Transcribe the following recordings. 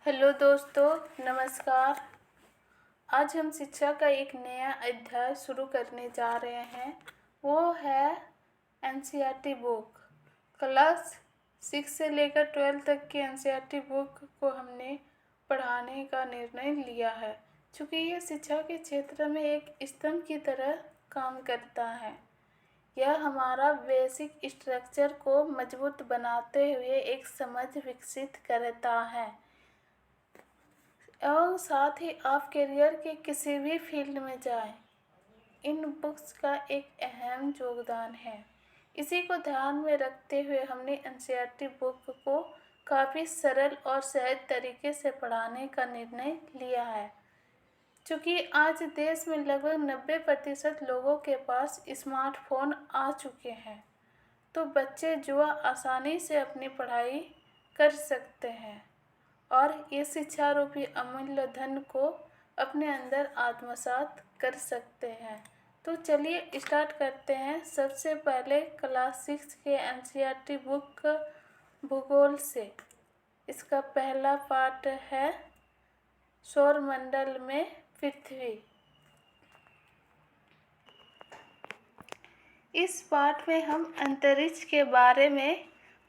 Hello दोस्तों, नमस्कार। आज हम शिक्षा का एक नया अध्याय शुरू करने जा रहे हैं। वो है एनसीईआरटी बुक। क्लास 6 से लेकर 12 तक की एनसीईआरटी बुक को हमने पढ़ाने का निर्णय लिया है, क्योंकि ये शिक्षा के क्षेत्र में एक स्तंभ की तरह काम करता है। यह हमारा बेसिक स्ट्रक्चर को मजबूत बनाते हुए एक समझ विकसित करता है एवं साथ ही आप करियर के किसी भी फील्ड में जाएं, इन बुक्स का एक अहम योगदान है। इसी को ध्यान में रखते हुए हमने एनसीईआरटी बुक को काफ़ी सरल और सहज तरीके से पढ़ाने का निर्णय लिया है। क्योंकि आज देश में लगभग 90% लोगों के पास स्मार्टफोन आ चुके हैं, तो बच्चे जुआ आसानी से अपनी पढ़ाई कर सकते हैं और ये शिक्षा रूपी अमूल्य धन को अपने अंदर आत्मसात कर सकते हैं। तो चलिए स्टार्ट करते हैं। सबसे पहले क्लास 6 के एनसीईआरटी बुक भूगोल से। इसका पहला पाठ है सौरमंडल में पृथ्वी। इस पाठ में हम अंतरिक्ष के बारे में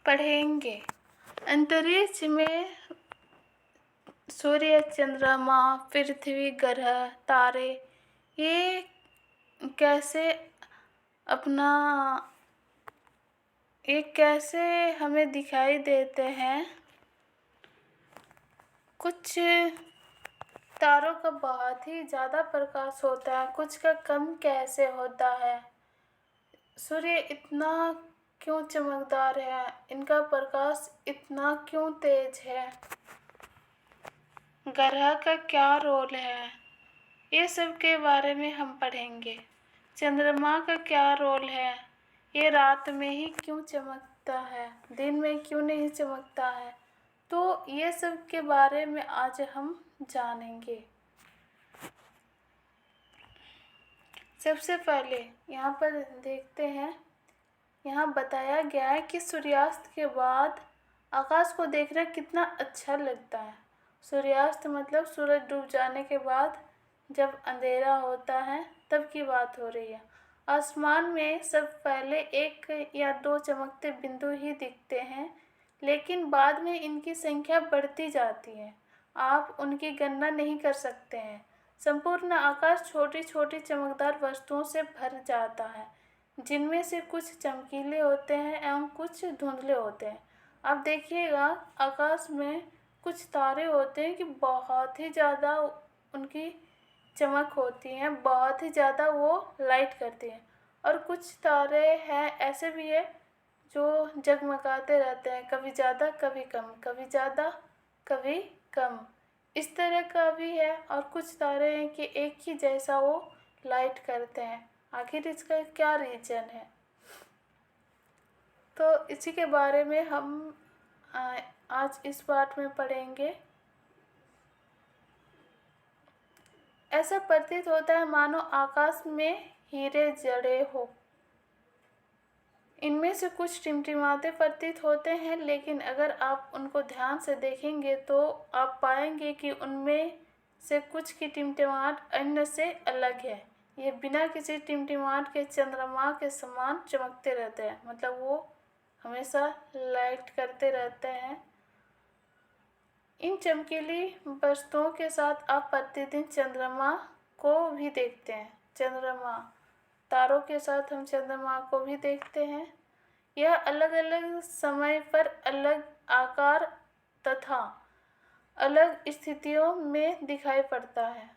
पढ़ेंगे। अंतरिक्ष में सूर्य, चंद्रमा, पृथ्वी, ग्रह, तारे ये कैसे अपना ये कैसे हमें दिखाई देते हैं। कुछ तारों का बहुत ही ज़्यादा प्रकाश होता है, कुछ का कम कैसे होता है। सूर्य इतना क्यों चमकदार है, इनका प्रकाश इतना क्यों तेज है, ग्रह का क्या रोल है, ये सब के बारे में हम पढ़ेंगे। चंद्रमा का क्या रोल है, ये रात में ही क्यों चमकता है, दिन में क्यों नहीं चमकता है। तो ये सब के बारे में आज हम जानेंगे। सबसे पहले यहाँ पर देखते हैं, यहाँ बताया गया है कि सूर्यास्त के बाद आकाश को देखना कितना अच्छा लगता है। सूर्यास्त मतलब सूरज डूब जाने के बाद जब अंधेरा होता है तब की बात हो रही है। आसमान में सब पहले 1 या 2 चमकते बिंदु ही दिखते हैं, लेकिन बाद में इनकी संख्या बढ़ती जाती है। आप उनकी गणना नहीं कर सकते हैं। संपूर्ण आकाश छोटी छोटी चमकदार वस्तुओं से भर जाता है, जिनमें से कुछ चमकीले होते हैं एवं कुछ धुंधले होते हैं। अब देखिएगा, आकाश में कुछ तारे होते हैं कि बहुत ही ज़्यादा उनकी चमक होती है, बहुत ही ज़्यादा वो लाइट करती हैं। और कुछ तारे हैं ऐसे भी है जो जगमगाते रहते हैं, कभी ज़्यादा कभी कम, कभी ज़्यादा कभी कम, इस तरह का भी है। और कुछ तारे हैं कि एक ही जैसा वो लाइट करते हैं। आखिर इसका क्या रीज़न है, तो इसी के बारे में हम आज इस पाठ में पढ़ेंगे। ऐसा प्रतीत होता है मानो आकाश में हीरे जड़े हो। इनमें से कुछ टिमटिमाते प्रतीत होते हैं, लेकिन अगर आप उनको ध्यान से देखेंगे तो आप पाएंगे कि उनमें से कुछ की टिमटिमाहट अन्य से अलग है। ये बिना किसी टिमटिमाहट के चंद्रमा के समान चमकते रहते हैं, मतलब वो हमेशा लाइट करते रहते हैं। इन चमकीली वस्तुओं के साथ आप प्रतिदिन चंद्रमा को भी देखते हैं। चंद्रमा तारों के साथ हम चंद्रमा को भी देखते हैं। यह अलग अलग समय पर अलग आकार तथा अलग स्थितियों में दिखाई पड़ता है।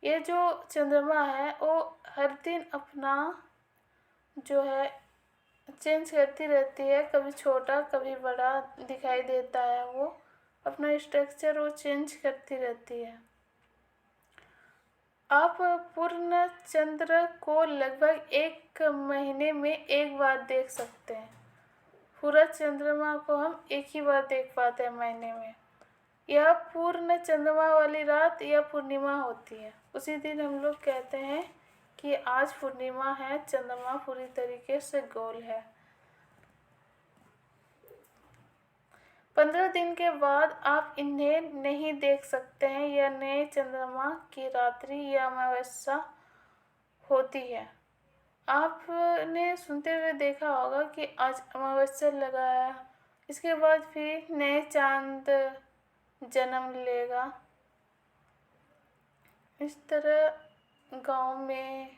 ये जो चंद्रमा है वो हर दिन अपना जो है चेंज करती रहती है, कभी छोटा कभी बड़ा दिखाई देता है। वो अपना स्ट्रक्चर वो चेंज करती रहती है। आप पूर्ण चंद्र को लगभग 1 महीने में एक बार देख सकते हैं। पूरा चंद्रमा को हम एक ही बार देख पाते हैं महीने में। यह पूर्ण चंद्रमा वाली रात या पूर्णिमा होती है। उसी दिन हम लोग कहते हैं कि आज पूर्णिमा है, चंद्रमा पूरी तरीके से गोल है। 15 दिन के बाद आप इन्हें नहीं देख सकते हैं। यह नए चंद्रमा की रात्रि या अमावस्या होती है। आपने सुनते हुए देखा होगा कि आज अमावस्या लगाया, इसके बाद फिर नए चांद जन्म लेगा। इस तरह गांव में,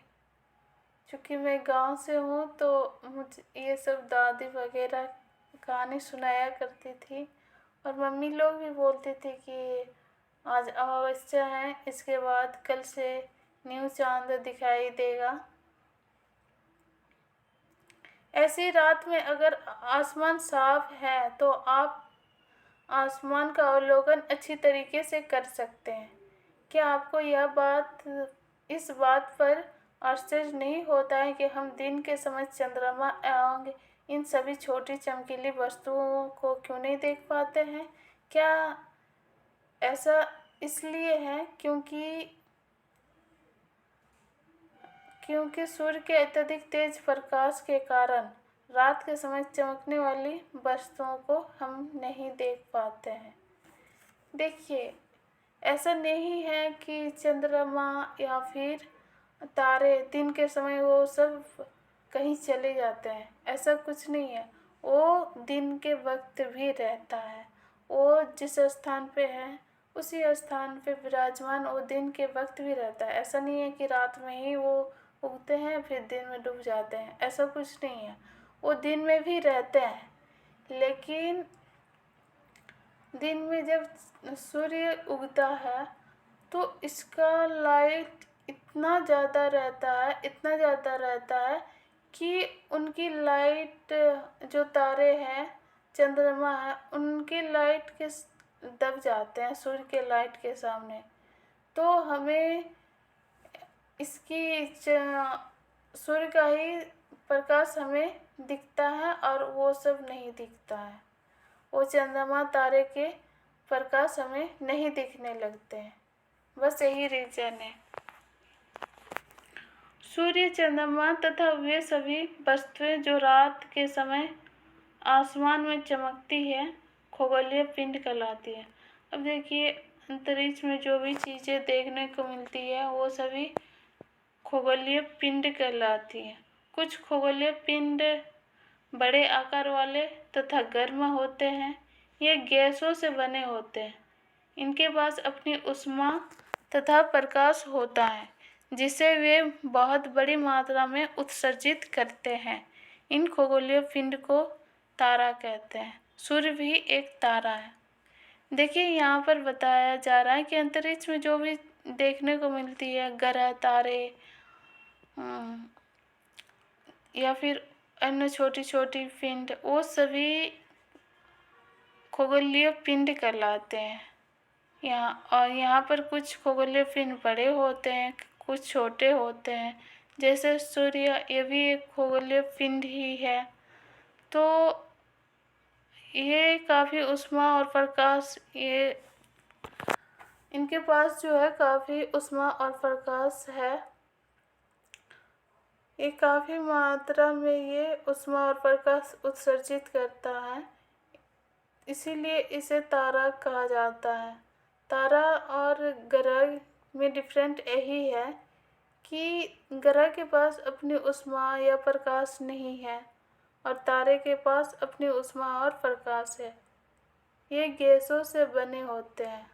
चूँकि मैं गांव से हूँ तो मुझे ये सब दादी वगैरह कहानी सुनाया करती थी, और मम्मी लोग भी बोलती थी कि आज अमावस्या है, इसके बाद कल से न्यू चांद दिखाई देगा। ऐसी रात में अगर आसमान साफ है तो आप आसमान का अवलोकन अच्छी तरीके से कर सकते हैं। क्या आपको इस बात पर आश्चर्य नहीं होता है कि हम दिन के समय चंद्रमा एवं इन सभी छोटी चमकीली वस्तुओं को क्यों नहीं देख पाते हैं? क्या ऐसा इसलिए है क्योंकि सूर्य के अत्यधिक तेज प्रकाश के कारण रात के समय चमकने वाली वस्तुओं को हम नहीं देख पाते हैं। देखिए, ऐसा नहीं है कि चंद्रमा या फिर तारे दिन के समय वो सब कहीं चले जाते हैं, ऐसा कुछ नहीं है। वो दिन के वक्त भी रहता है। वो जिस स्थान पे है उसी स्थान पे विराजमान वो दिन के वक्त भी रहता है। ऐसा नहीं है कि रात में ही वो उगते हैं फिर दिन में डूब जाते हैं, ऐसा कुछ नहीं है। वो दिन में भी रहते हैं, लेकिन दिन में जब सूर्य उगता है तो इसका लाइट इतना ज़्यादा रहता है कि उनकी लाइट, जो तारे हैं, चंद्रमा है, उनकी लाइट के दब जाते हैं सूर्य के लाइट के सामने। तो हमें सूर्य का ही प्रकाश हमें दिखता है और वो सब नहीं दिखता है। वो चंद्रमा तारे के प्रकाश हमें नहीं दिखने लगते हैं। बस यही रीजन है। सूर्य, चंद्रमा तथा वे सभी वस्तुएं जो रात के समय आसमान में चमकती है खगोलीय पिंड कहलाती है। अब देखिए, अंतरिक्ष में जो भी चीज़ें देखने को मिलती है वो सभी खगोलीय पिंड कहलाती है। कुछ खगोलीय पिंड बड़े आकार वाले तथा गर्म होते हैं। ये गैसों से बने होते हैं। इनके पास अपनी ऊष्मा तथा प्रकाश होता है जिसे वे बहुत बड़ी मात्रा में उत्सर्जित करते हैं। इन खगोलीय पिंड को तारा कहते हैं। सूर्य भी एक तारा है। देखिए, यहाँ पर बताया जा रहा है कि अंतरिक्ष में जो भी देखने को मिलती है, ग्रह, तारे या फिर अन्य छोटी छोटी पिंड, वो सभी खगोलीय पिंड कहलाते हैं। यहाँ पर कुछ खगोलीय पिंड बड़े होते हैं, कुछ छोटे होते हैं। जैसे सूर्य, ये भी एक खगोलीय पिंड ही है। तो ये काफ़ी ऊष्मा और प्रकाश, इनके पास जो है काफ़ी ऊष्मा और प्रकाश है। ये काफ़ी मात्रा में ये ऊष्मा और प्रकाश उत्सर्जित करता है, इसीलिए इसे तारा कहा जाता है। तारा और ग्रह में डिफरेंट यही है कि ग्रह के पास अपनी ऊष्मा या प्रकाश नहीं है और तारे के पास अपनी ऊष्मा और प्रकाश है। ये गैसों से बने होते हैं।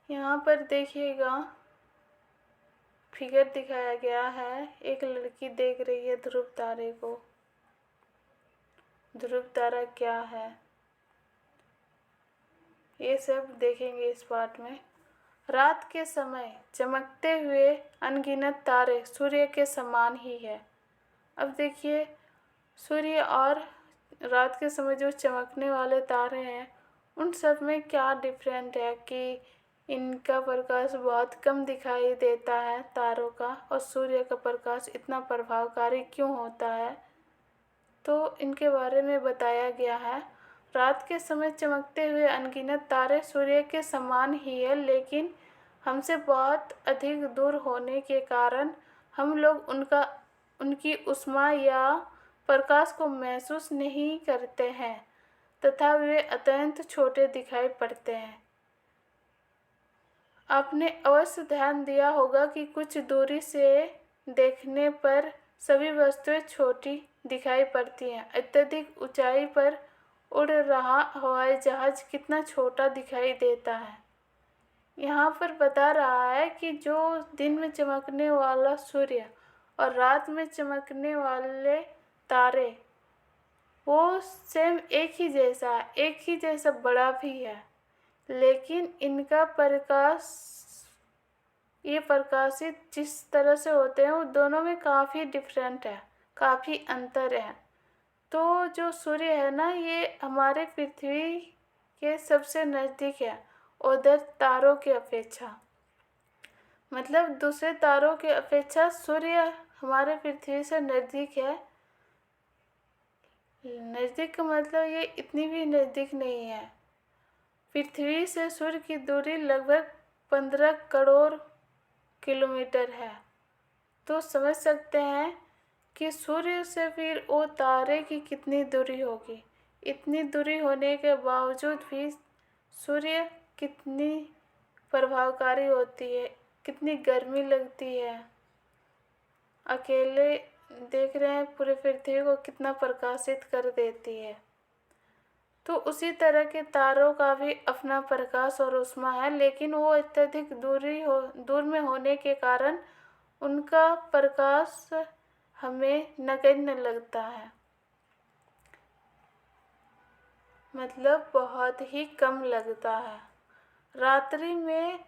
यहाँ पर देखिएगा, फिगर दिखाया गया है। एक लड़की देख रही है ध्रुव तारे को। ध्रुव तारा क्या है, ये सब देखेंगे इस पाठ में। रात के समय चमकते हुए अनगिनत तारे सूर्य के समान ही है। अब देखिए, सूर्य और रात के समय जो चमकने वाले तारे हैं उन सब में क्या डिफरेंट है कि इनका प्रकाश बहुत कम दिखाई देता है तारों का, और सूर्य का प्रकाश इतना प्रभावकारी क्यों होता है, तो इनके बारे में बताया गया है। रात के समय चमकते हुए अनगिनत तारे सूर्य के समान ही है, लेकिन हमसे बहुत अधिक दूर होने के कारण हम लोग उनकी ऊष्मा या प्रकाश को महसूस नहीं करते हैं तथा वे अत्यंत छोटे दिखाई पड़ते हैं। आपने अवश्य ध्यान दिया होगा कि कुछ दूरी से देखने पर सभी वस्तुएं छोटी दिखाई पड़ती हैं। अत्यधिक ऊंचाई पर उड़ रहा हवाई जहाज कितना छोटा दिखाई देता है। यहाँ पर बता रहा है कि जो दिन में चमकने वाला सूर्य और रात में चमकने वाले तारे वो सेम एक ही जैसा बड़ा भी है, लेकिन इनका प्रकाश ये प्रकाशित जिस तरह से होते हैं वो दोनों में काफ़ी डिफरेंट है, काफ़ी अंतर है। तो जो सूर्य है ना, ये हमारे पृथ्वी के सबसे नज़दीक है उधर तारों की अपेक्षा। मतलब दूसरे तारों की अपेक्षा सूर्य हमारे पृथ्वी से नज़दीक है। नज़दीक का मतलब ये इतनी भी नज़दीक नहीं है। पृथ्वी से सूर्य की दूरी लगभग 15 करोड़ किलोमीटर है। तो समझ सकते हैं कि सूर्य से फिर वो तारे की कितनी दूरी होगी। इतनी दूरी होने के बावजूद भी सूर्य कितनी प्रभावकारी होती है, कितनी गर्मी लगती है। अकेले देख रहे हैं पूरे पृथ्वी को कितना प्रकाशित कर देती है। तो उसी तरह के तारों का भी अपना प्रकाश और ऊष्मा है, लेकिन वो अत्यधिक दूर में होने के कारण उनका प्रकाश हमें नगण्य लगता है, मतलब बहुत ही कम लगता है। रात्रि में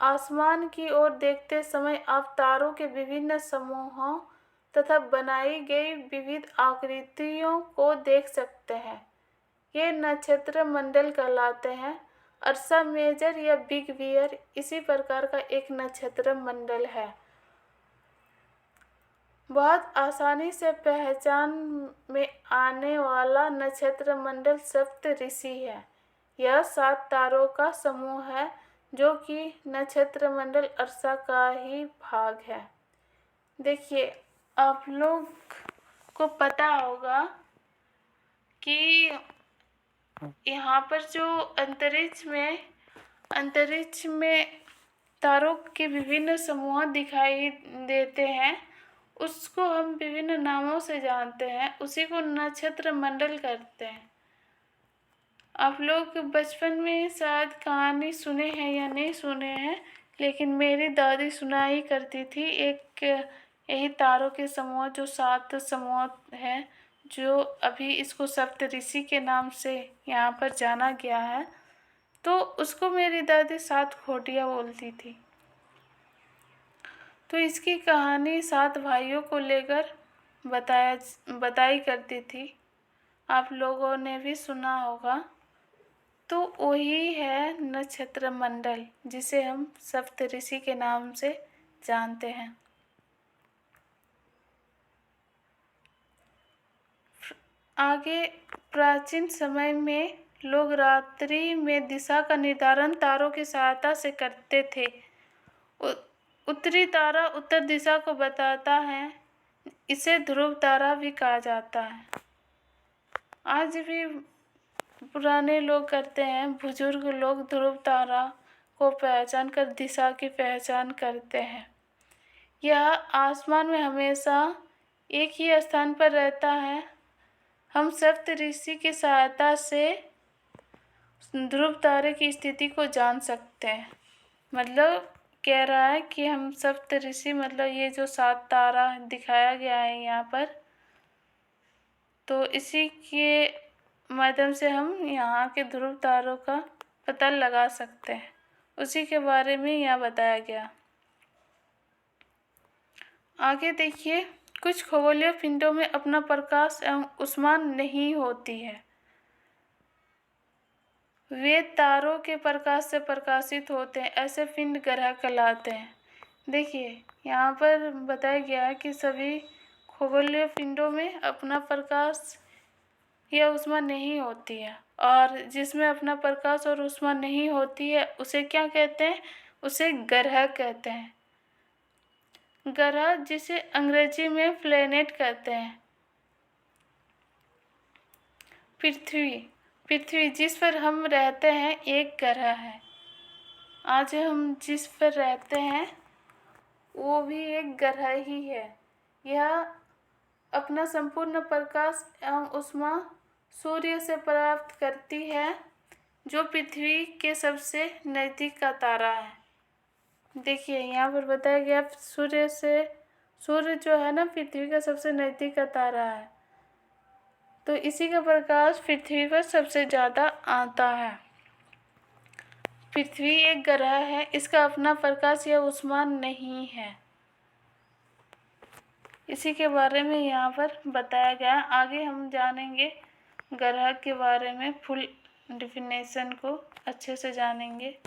आसमान की ओर देखते समय आप तारों के विभिन्न समूहों तथा बनाई गई विविध आकृतियों को देख सकते हैं। ये नक्षत्र मंडल कहलाते हैं। अर्सा मेजर या बिग बियर इसी प्रकार का एक नक्षत्र मंडल है। बहुत आसानी से पहचान में आने वाला नक्षत्र मंडल सप्तऋषि है। यह 7 तारों का समूह है जो कि नक्षत्र मंडल अर्सा का ही भाग है। देखिए, आप लोग को पता होगा कि यहाँ पर जो अंतरिक्ष में तारों के विभिन्न समूह दिखाई देते हैं, उसको हम विभिन्न नामों से जानते हैं, उसी को नक्षत्र मंडल कहते हैं। आप लोग बचपन में शायद कहानी सुने हैं या नहीं सुने हैं, लेकिन मेरी दादी सुनाई करती थी एक यही तारों के समूह जो 7 समूह हैं, जो अभी इसको सप्तऋषि के नाम से यहाँ पर जाना गया है। तो उसको मेरी दादी 7 खोटियाँ बोलती थी। तो इसकी कहानी 7 भाइयों को लेकर बताई करती थी। आप लोगों ने भी सुना होगा। तो वही है नक्षत्र मंडल, जिसे हम सप्तऋषि के नाम से जानते हैं। आगे प्राचीन समय में लोग रात्रि में दिशा का निर्धारण तारों की सहायता से करते थे। उत्तरी तारा उत्तर दिशा को बताता है, इसे ध्रुव तारा भी कहा जाता है। आज भी पुराने लोग करते हैं, बुजुर्ग लोग ध्रुव तारा को पहचान कर दिशा की पहचान करते हैं। यह आसमान में हमेशा एक ही स्थान पर रहता है। हम सप्तऋषि की सहायता से ध्रुव तारे की स्थिति को जान सकते हैं। मतलब कह रहा है कि हम सप्तऋषि, मतलब ये जो 7 तारा दिखाया गया है यहाँ पर, तो इसी के माध्यम से हम यहाँ के ध्रुव तारों का पता लगा सकते हैं। उसी के बारे में यहाँ बताया गया। आगे देखिए, कुछ खगोलीय पिंडों में अपना प्रकाश एवं ऊष्मा नहीं होती है। वे तारों के प्रकाश से प्रकाशित होते हैं। ऐसे पिंड ग्रह कहलाते हैं। देखिए, यहाँ पर बताया गया है कि सभी खगोलीय पिंडों में अपना प्रकाश या ऊष्मा नहीं होती है, और जिसमें अपना प्रकाश और ऊष्मा नहीं होती है उसे क्या कहते हैं? उसे ग्रह कहते हैं। ग्रह जिसे अंग्रेजी में प्लेनेट कहते हैं। पृथ्वी जिस पर हम रहते हैं एक ग्रह है। आज हम जिस पर रहते हैं वो भी एक ग्रह ही है। यह अपना संपूर्ण प्रकाश एवं ऊष्मा सूर्य से प्राप्त करती है, जो पृथ्वी के सबसे नज़दीक का तारा है। देखिए यहाँ पर बताया गया सूर्य जो है ना पृथ्वी का सबसे नज़दीक का तारा है, तो इसी का प्रकाश पृथ्वी पर सबसे ज़्यादा आता है। पृथ्वी एक ग्रह है, इसका अपना प्रकाश या ऊष्मा नहीं है। इसी के बारे में यहाँ पर बताया गया। आगे हम जानेंगे ग्रह के बारे में, फुल डिफिनेशन को अच्छे से जानेंगे।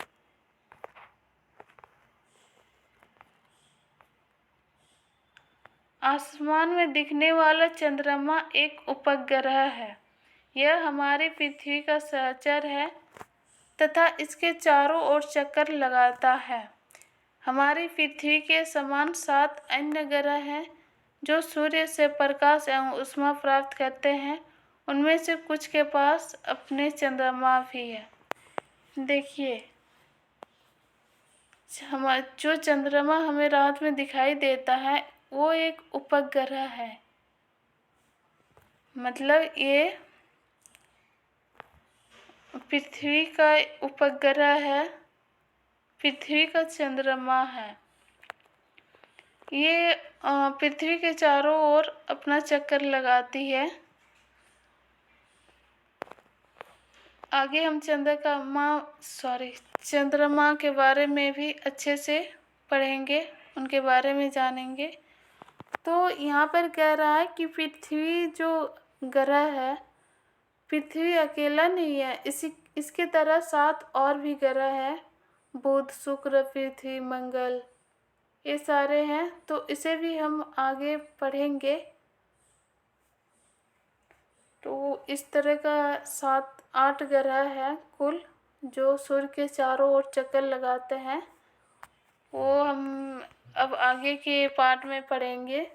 आसमान में दिखने वाला चंद्रमा एक उपग्रह है। यह हमारी पृथ्वी का सहचर है तथा इसके चारों ओर चक्कर लगाता है। हमारी पृथ्वी के समान 7 अन्य ग्रह हैं जो सूर्य से प्रकाश एवं ऊष्मा प्राप्त करते हैं। उनमें से कुछ के पास अपने चंद्रमा भी है। देखिए जो चंद्रमा हमें रात में दिखाई देता है वो एक उपग्रह है। मतलब ये पृथ्वी का उपग्रह है, पृथ्वी का चंद्रमा है। ये पृथ्वी के चारों ओर अपना चक्कर लगाती है। आगे हम चंद्रमा के बारे में भी अच्छे से पढ़ेंगे, उनके बारे में जानेंगे। तो यहाँ पर कह रहा है कि पृथ्वी जो ग्रह है, पृथ्वी अकेला नहीं है, इसके तरह 7 और भी ग्रह हैं। बुध, शुक्र, पृथ्वी, मंगल, ये सारे हैं। तो इसे भी हम आगे पढ़ेंगे। तो इस तरह का 7-8 ग्रह हैं कुल, जो सूर्य के चारों ओर चक्कर लगाते हैं। वो हम अब आगे के पार्ट में पढ़ेंगे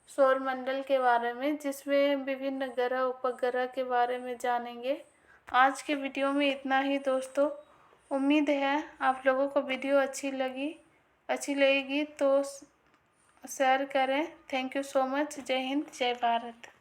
सौर मंडल के बारे में, जिसमें विभिन्न ग्रह उपग्रह के बारे में जानेंगे। आज के वीडियो में इतना ही दोस्तों। उम्मीद है आप लोगों को वीडियो अच्छी लगेगी तो शेयर करें। Thank you so much. जय हिंद, जय भारत।